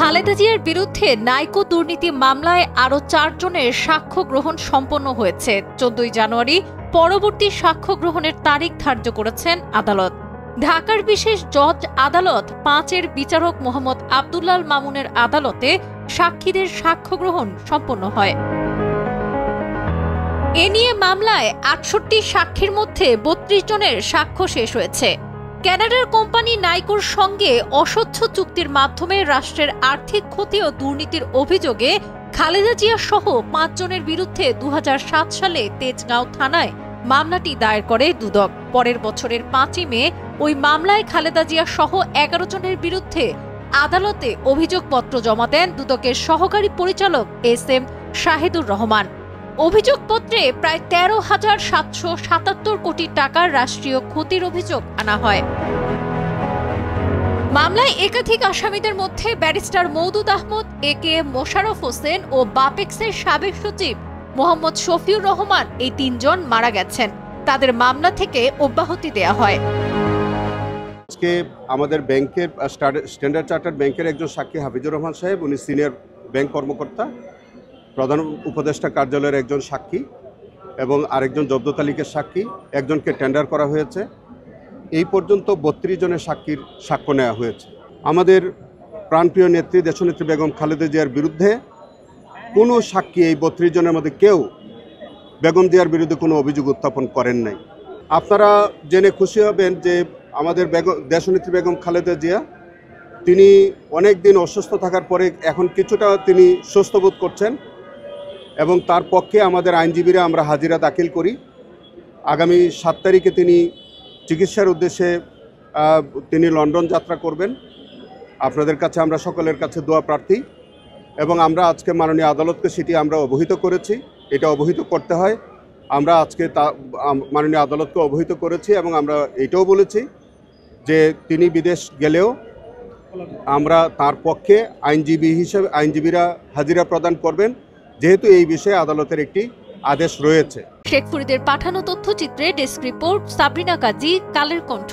খালেদা জিয়ার বিরুদ্ধে নাইকো দুর্নীতি মামলায় আরও 4 জনের সাক্ষ্য গ্রহণ সম্পন্ন হয়েছে। 14 জানুয়ারি পরবর্তী সাক্ষ্য গ্রহণের তারিখ ধার্য করেছেন আদালত। ঢাকার বিশেষ জজ আদালত 5-এর বিচারক মোহাম্মদ আব্দুল্লাহ মামুনের আদালতে সাক্ষীদের সাক্ষ্য গ্রহণ সম্পন্ন হয়। এ নিয়ে মামলায় 68 সাক্ষীর মধ্যে 32 জনের সাক্ষ্য শেষ হয়েছে। কানাডার কোম্পানি নাইকোর সঙ্গে অস্বচ্ছ চুক্তির মাধ্যমে রাষ্ট্রের আর্থিক ক্ষতি ও দুর্নীতির অভিযোগে খালেদা জিয়া সহ 5 জনের বিরুদ্ধে 2007 সালে তেজগাঁও থানায় মামলাটি দায়ের করে দুদক। পরের বছরের 5 মে ওই মামলায় খালেদা জিয়া সহ 11 জনের বিরুদ্ধে আদালতে অভিযোগপত্র জমা দেন দুদকের সহকারী পরিচালক SM শাহিদুর রহমান। অভিযোগপত্রে প্রায় 13,777 কোটি টাকার রাষ্ট্রীয় ক্ষতির অভিযোগ আনা হয়। মামলায় একাধিক আসামিদের মধ্যে ব্যারিস্টার মওদুদ আহমদ, AKM মোশাররফ হোসেন ও বাপেক্সের সাবেক সচিব মোহাম্মদ শফিউর রহমান এই 3 জন মারা গেছেন। তাদের মামলা থেকে অব্যাহতি দেয়া হয়। আজকে আমাদের ব্যাংকের স্ট্যান্ডার্ড চার্টার্ড ব্যাংকের একজন সাক্ষী হাফিজুর রহমান সাহেব, উনি সিনিয়র ব্যাংক কর্মকর্তা, প্রধান উপদেষ্টা কার্যালয়ের একজন সাক্ষী এবং আরেকজন জব্দ তালিকার সাক্ষী, একজনকে টেন্ডার করা হয়েছে। এই পর্যন্ত 32 জনের সাক্ষীর সাক্ষ্য নেওয়া হয়েছে। আমাদের প্রাণপ্রিয় নেত্রী দেশনেত্রী বেগম খালেদা জিয়ার বিরুদ্ধে কোনো সাক্ষী এই 32 জনের মধ্যে কেউ বেগম জিয়ার বিরুদ্ধে কোনো অভিযোগ উত্থাপন করেন নাই। আপনারা জেনে খুশি হবেন যে আমাদের দেশনেত্রী বেগম খালেদা জিয়া তিনি অনেক দিন অসুস্থ থাকার পরে এখন কিছুটা তিনি সুস্থ বোধ করছেন এবং তার পক্ষে আমাদের আইনজীবীরা আমরা হাজিরা দাখিল করি। আগামী 7 তারিখে তিনি চিকিৎসার উদ্দেশ্যে তিনি লন্ডন যাত্রা করবেন। আপনাদের কাছে আমরা সকলের কাছে দোয়া প্রার্থী এবং আমরা আজকে মাননীয় আদালতকে সেটি আমরা অবহিত করেছি। এটা অবহিত করতে হয়। আমরা আজকে মাননীয় আদালতকে অবহিত করেছি এবং আমরা এটাও বলেছি যে তিনি বিদেশ গেলেও আমরা তার পক্ষে আইনজীবীরা হাজিরা প্রদান করবেন, যেহেতু এই বিষয়ে আদালতের একটি আদেশ রয়েছে। শেখ ফরিদের পাঠানো তথ্যচিত্রে ডেস্ক রিপোর্ট, সাবরিনা কাজী, কালের কণ্ঠ।